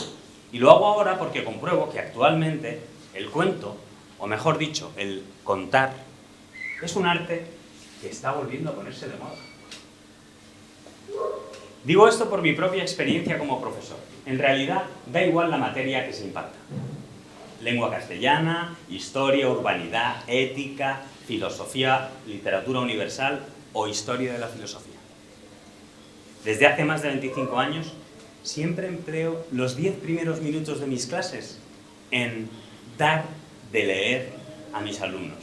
Y lo hago ahora porque compruebo que actualmente el cuento, o mejor dicho, el contar, es un arte que está volviendo a ponerse de moda. Digo esto por mi propia experiencia como profesor. En realidad, da igual la materia que se imparta. Lengua castellana, historia, urbanidad, ética, filosofía, literatura universal o historia de la filosofía. Desde hace más de 25 años, siempre empleo los 10 primeros minutos de mis clases en dar de leer a mis alumnos.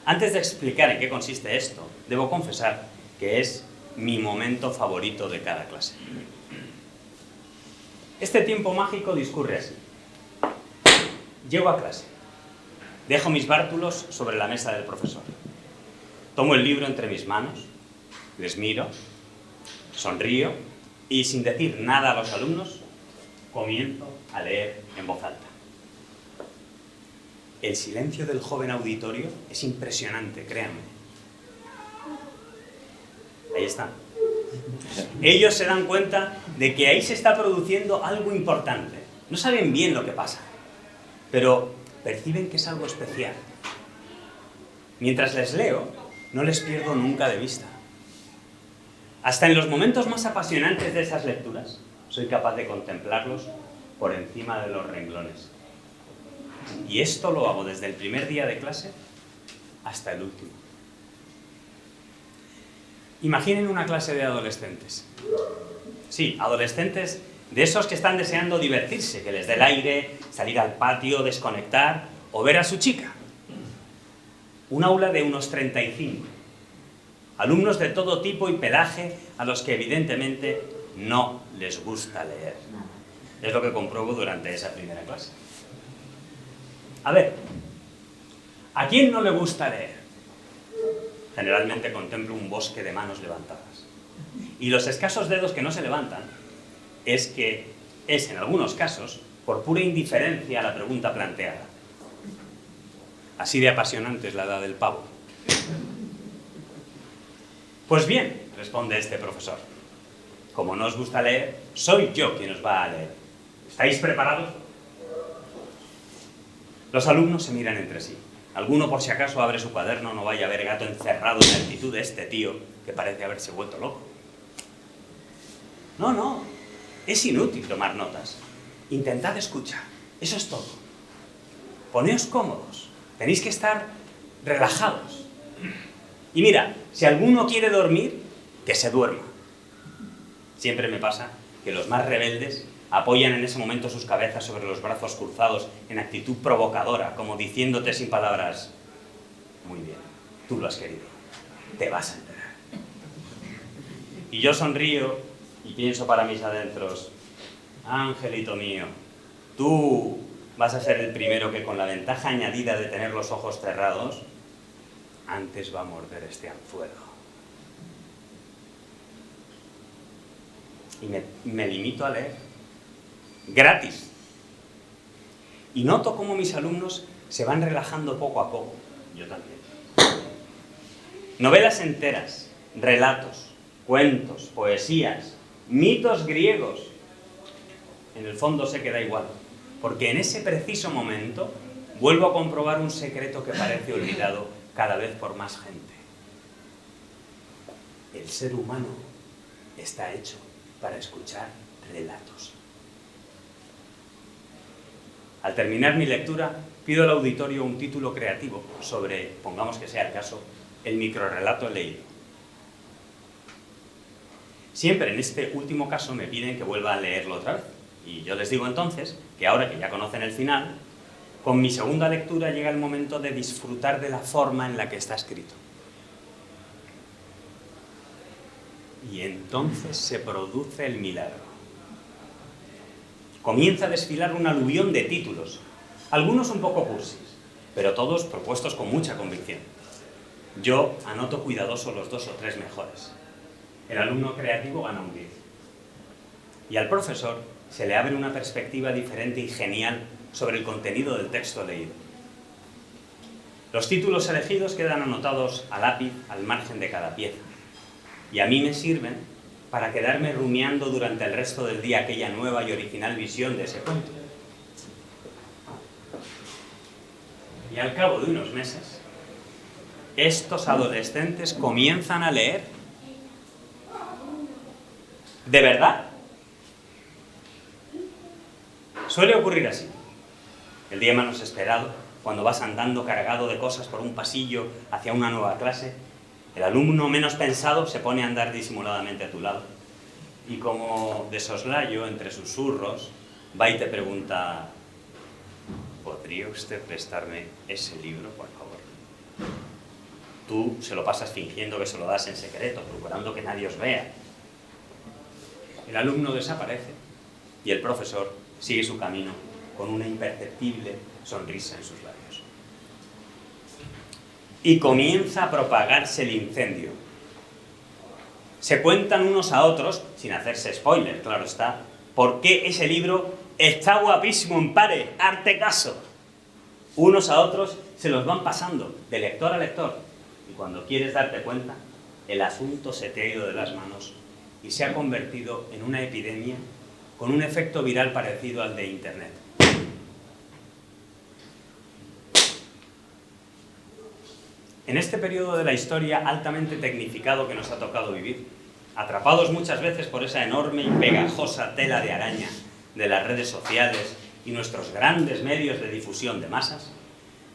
Antes de explicar en qué consiste esto, debo confesar que es mi momento favorito de cada clase. Este tiempo mágico discurre así. Llego a clase, dejo mis bártulos sobre la mesa del profesor, tomo el libro entre mis manos, les miro, sonrío y, sin decir nada a los alumnos, comienzo a leer en voz alta. El silencio del joven auditorio es impresionante, créanme. Ahí están. Ellos se dan cuenta de que ahí se está produciendo algo importante. No saben bien lo que pasa, pero perciben que es algo especial. Mientras les leo, no les pierdo nunca de vista. Hasta en los momentos más apasionantes de esas lecturas, soy capaz de contemplarlos por encima de los renglones. Y esto lo hago desde el primer día de clase hasta el último. Imaginen una clase de adolescentes. Sí, adolescentes de esos que están deseando divertirse, que les dé el aire, salir al patio, desconectar o ver a su chica. Un aula de unos 35. Alumnos de todo tipo y pelaje a los que evidentemente no les gusta leer. Es lo que compruebo durante esa primera clase. A ver, ¿a quién no le gusta leer? Generalmente contemplo un bosque de manos levantadas. Y los escasos dedos que no se levantan es en algunos casos, por pura indiferencia a la pregunta planteada. Así de apasionante es la edad del pavo. Pues bien, responde este profesor, como no os gusta leer, soy yo quien os va a leer. ¿Estáis preparados? Los alumnos se miran entre sí. Alguno, por si acaso, abre su cuaderno, no vaya a ver gato encerrado en la actitud de este tío que parece haberse vuelto loco. No, es inútil tomar notas. Intentad escuchar, eso es todo. Poneos cómodos, tenéis que estar relajados. Y mira, si alguno quiere dormir, que se duerma. Siempre me pasa que los más rebeldes apoyan en ese momento sus cabezas sobre los brazos cruzados en actitud provocadora, como diciéndote sin palabras: muy bien, tú lo has querido, te vas a enterar. Y yo sonrío y pienso para mis adentros: Angelito mío, tú vas a ser el primero que, con la ventaja añadida de tener los ojos cerrados, antes va a morder este anzuelo. Y me limito a leer. Gratis. Y noto cómo mis alumnos se van relajando poco a poco. Yo también. Novelas enteras, relatos, cuentos, poesías, mitos griegos. En el fondo sé que da igual, porque en ese preciso momento vuelvo a comprobar un secreto que parece olvidado cada vez por más gente. El ser humano está hecho para escuchar relatos. Al terminar mi lectura, pido al auditorio un título creativo sobre, pongamos que sea el caso, el microrrelato leído. Siempre en este último caso me piden que vuelva a leerlo otra vez. Y yo les digo entonces que ahora que ya conocen el final, con mi segunda lectura llega el momento de disfrutar de la forma en la que está escrito. Y entonces se produce el milagro. Comienza a desfilar un aluvión de títulos, algunos un poco cursis, pero todos propuestos con mucha convicción. Yo anoto cuidadoso los 2 o 3 mejores. El alumno creativo gana un 10. Y al profesor se le abre una perspectiva diferente y genial sobre el contenido del texto leído. Los títulos elegidos quedan anotados a lápiz al margen de cada pieza. Y a mí me sirven para quedarme rumiando durante el resto del día aquella nueva y original visión de ese cuento. Y al cabo de unos meses, estos adolescentes comienzan a leer. ¿De verdad? Suele ocurrir así. El día menos esperado, cuando vas andando cargado de cosas por un pasillo hacia una nueva clase, el alumno menos pensado se pone a andar disimuladamente a tu lado. Y como de soslayo, entre susurros, va y te pregunta: ¿podría usted prestarme ese libro, por favor? Tú se lo pasas fingiendo que se lo das en secreto, procurando que nadie os vea. El alumno desaparece y el profesor sigue su camino con una imperceptible sonrisa en sus labios. Y comienza a propagarse el incendio. Se cuentan unos a otros, sin hacerse spoiler, claro está, por qué ese libro está guapísimo, en pare, arte caso. Unos a otros se los van pasando de lector a lector, y cuando quieres darte cuenta, el asunto se te ha ido de las manos y se ha convertido en una epidemia con un efecto viral parecido al de Internet. En este periodo de la historia altamente tecnificado que nos ha tocado vivir, atrapados muchas veces por esa enorme y pegajosa tela de araña de las redes sociales y nuestros grandes medios de difusión de masas,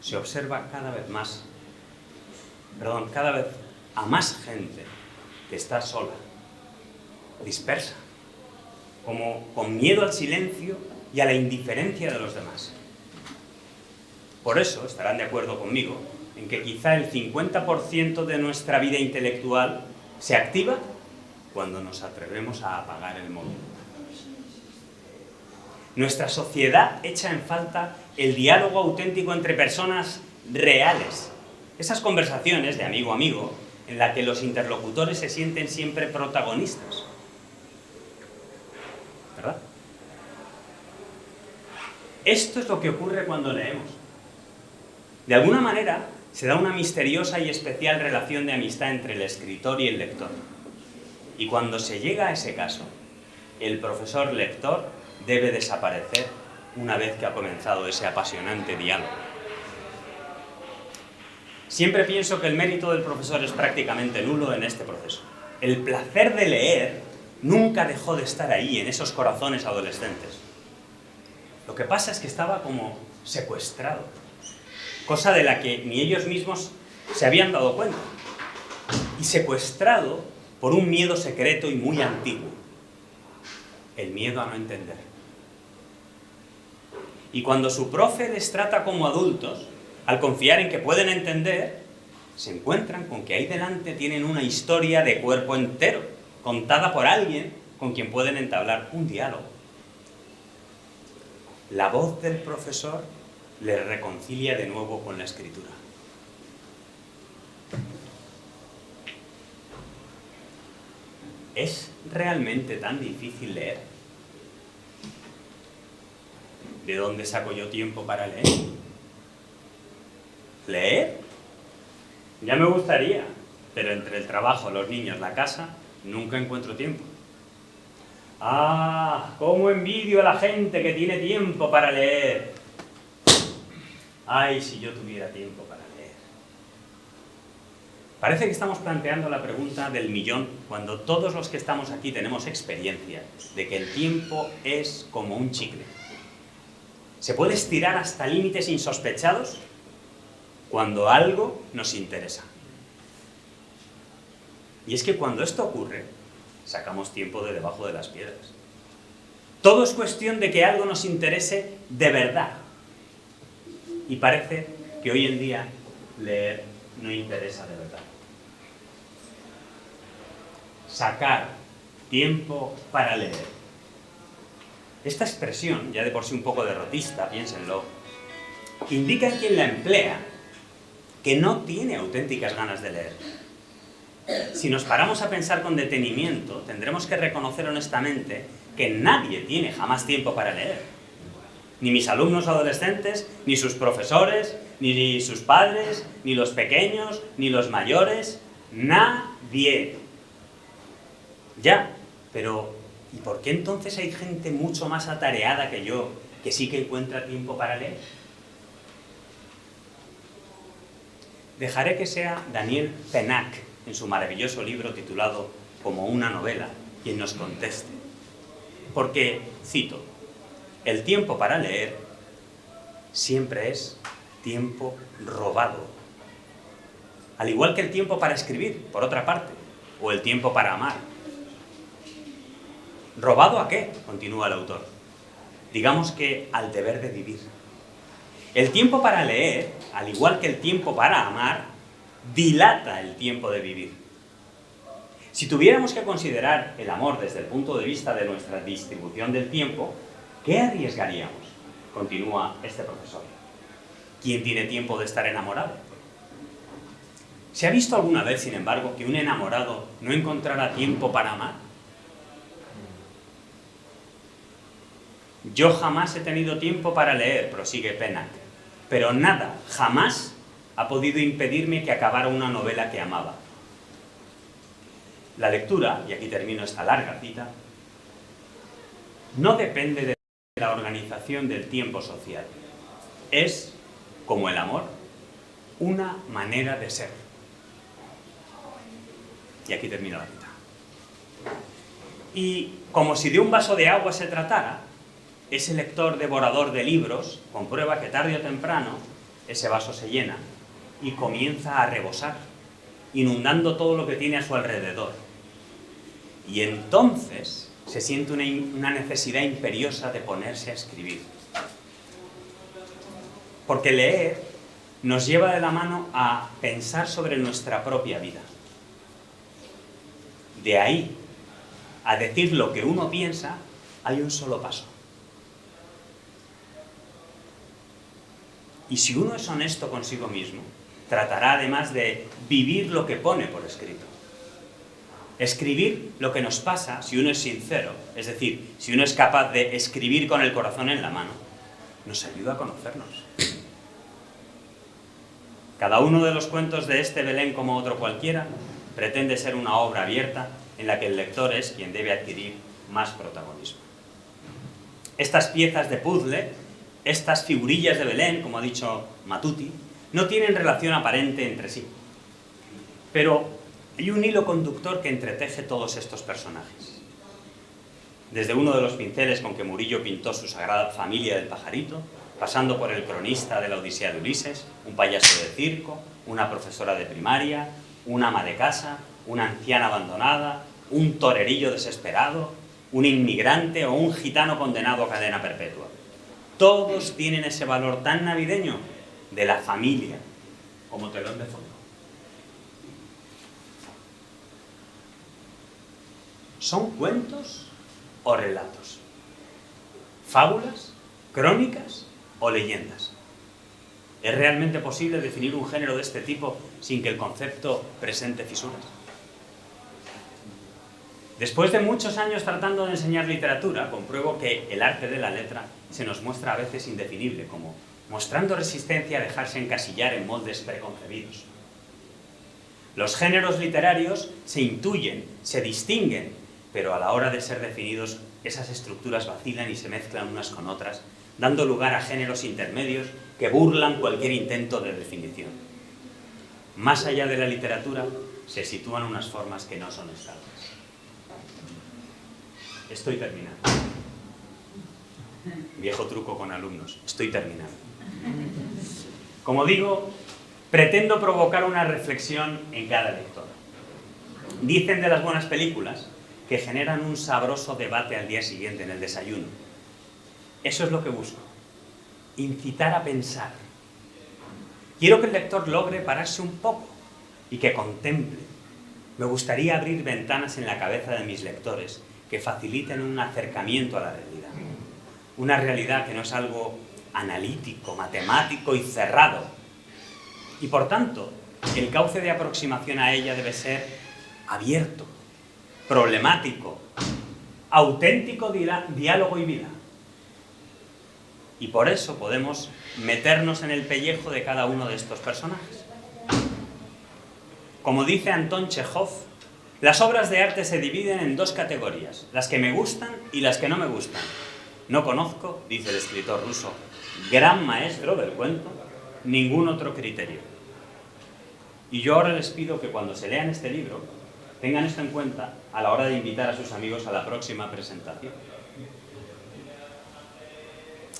se observa cada vez a más gente que está sola, dispersa, como con miedo al silencio y a la indiferencia de los demás. Por eso estarán de acuerdo conmigo en que quizá el 50% de nuestra vida intelectual se activa cuando nos atrevemos a apagar el móvil. Nuestra sociedad echa en falta el diálogo auténtico entre personas reales. Esas conversaciones de amigo a amigo en las que los interlocutores se sienten siempre protagonistas. ¿Verdad? Esto es lo que ocurre cuando leemos. De alguna manera, se da una misteriosa y especial relación de amistad entre el escritor y el lector. Y cuando se llega a ese caso, el profesor lector debe desaparecer una vez que ha comenzado ese apasionante diálogo. Siempre pienso que el mérito del profesor es prácticamente nulo en este proceso. El placer de leer nunca dejó de estar ahí, en esos corazones adolescentes. Lo que pasa es que estaba como secuestrado, cosa de la que ni ellos mismos se habían dado cuenta. Y secuestrado por un miedo secreto y muy antiguo. El miedo a no entender. Y cuando su profe les trata como adultos, al confiar en que pueden entender, se encuentran con que ahí delante tienen una historia de cuerpo entero, contada por alguien con quien pueden entablar un diálogo. La voz del profesor les reconcilia de nuevo con la escritura. ¿Es realmente tan difícil leer? ¿De dónde saco yo tiempo para leer? ¿Leer? Ya me gustaría, pero entre el trabajo, los niños, la casa, nunca encuentro tiempo. ¡Ah! ¡Cómo envidio a la gente que tiene tiempo para leer! ¡Ay, si yo tuviera tiempo para leer! Parece que estamos planteando la pregunta del millón cuando todos los que estamos aquí tenemos experiencia de que el tiempo es como un chicle. Se puede estirar hasta límites insospechados cuando algo nos interesa. Y es que cuando esto ocurre, sacamos tiempo de debajo de las piedras. Todo es cuestión de que algo nos interese de verdad. Y parece que hoy en día leer no interesa de verdad. Sacar tiempo para leer. Esta expresión, ya de por sí un poco derrotista, piénsenlo, indica en quien la emplea que no tiene auténticas ganas de leer. Si nos paramos a pensar con detenimiento, tendremos que reconocer honestamente que nadie tiene jamás tiempo para leer. Ni mis alumnos adolescentes, ni sus profesores, ni sus padres, ni los pequeños, ni los mayores. Nadie. Ya, pero ¿y por qué entonces hay gente mucho más atareada que yo que sí que encuentra tiempo para leer? Dejaré que sea Daniel Pennac, en su maravilloso libro titulado Como una novela, quien nos conteste. Porque, cito, el tiempo para leer siempre es tiempo robado. Al igual que el tiempo para escribir, por otra parte, o el tiempo para amar. ¿Robado a qué?, continúa el autor. Digamos que al deber de vivir. El tiempo para leer, al igual que el tiempo para amar, dilata el tiempo de vivir. Si tuviéramos que considerar el amor desde el punto de vista de nuestra distribución del tiempo, ¿qué arriesgaríamos?, continúa este profesor. ¿Quién tiene tiempo de estar enamorado? ¿Se ha visto alguna vez, sin embargo, que un enamorado no encontrara tiempo para amar? Yo jamás he tenido tiempo para leer, prosigue Pennac, pero nada, jamás ha podido impedirme que acabara una novela que amaba. La lectura, y aquí termino esta larga cita, no depende de la organización del tiempo social. Es, como el amor, una manera de ser. Y aquí termino la cita. Y como si de un vaso de agua se tratara, ese lector devorador de libros comprueba que tarde o temprano ese vaso se llena y comienza a rebosar, inundando todo lo que tiene a su alrededor. Y entonces se siente una necesidad imperiosa de ponerse a escribir. Porque leer nos lleva de la mano a pensar sobre nuestra propia vida. De ahí a decir lo que uno piensa, hay un solo paso. Y si uno es honesto consigo mismo, tratará además de vivir lo que pone por escrito. Escribir lo que nos pasa si uno es sincero, es decir, si uno es capaz de escribir con el corazón en la mano, nos ayuda a conocernos. Cada uno de los cuentos de este Belén, como otro cualquiera, pretende ser una obra abierta en la que el lector es quien debe adquirir más protagonismo. Estas piezas de puzzle, estas figurillas de Belén, como ha dicho Matuti, no tienen relación aparente entre sí. Pero hay un hilo conductor que entreteje todos estos personajes. Desde uno de los pinceles con que Murillo pintó su sagrada familia del pajarito, pasando por el cronista de la Odisea de Ulises, un payaso de circo, una profesora de primaria, una ama de casa, una anciana abandonada, un torerillo desesperado, un inmigrante o un gitano condenado a cadena perpetua. Todos tienen ese valor tan navideño de la familia como telón de fondo. ¿Son cuentos o relatos? ¿Fábulas? ¿Crónicas o leyendas? ¿Es realmente posible definir un género de este tipo sin que el concepto presente fisuras? Después de muchos años tratando de enseñar literatura, compruebo que el arte de la letra se nos muestra a veces indefinible, como mostrando resistencia a dejarse encasillar en moldes preconcebidos. Los géneros literarios se intuyen, se distinguen, pero a la hora de ser definidos, esas estructuras vacilan y se mezclan unas con otras, dando lugar a géneros intermedios que burlan cualquier intento de definición. Más allá de la literatura, se sitúan unas formas que no son estables. Estoy terminando. Viejo truco con alumnos. Estoy terminando. Como digo, pretendo provocar una reflexión en cada lector. Dicen de las buenas películas que generan un sabroso debate al día siguiente en el desayuno. Eso es lo que busco. Incitar a pensar. Quiero que el lector logre pararse un poco y que contemple. Me gustaría abrir ventanas en la cabeza de mis lectores que faciliten un acercamiento a la realidad. Una realidad que no es algo analítico, matemático y cerrado. Y por tanto, el cauce de aproximación a ella debe ser abierto, problemático, auténtico diálogo y vida. Y por eso podemos meternos en el pellejo de cada uno de estos personajes. Como dice Anton Chejov, las obras de arte se dividen en dos categorías, las que me gustan y las que no me gustan. No conozco, dice el escritor ruso, gran maestro del cuento, ningún otro criterio. Y yo ahora les pido que cuando se lean este libro, tengan esto en cuenta a la hora de invitar a sus amigos a la próxima presentación.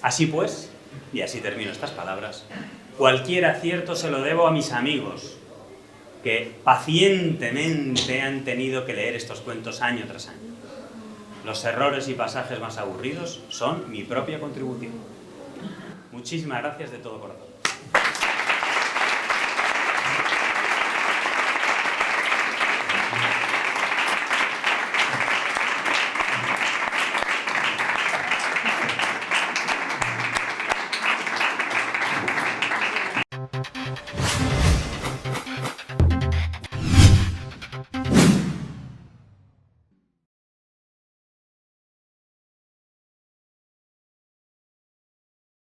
Así pues, y así termino estas palabras, cualquier acierto se lo debo a mis amigos, que pacientemente han tenido que leer estos cuentos año tras año. Los errores y pasajes más aburridos son mi propia contribución. Muchísimas gracias de todo corazón.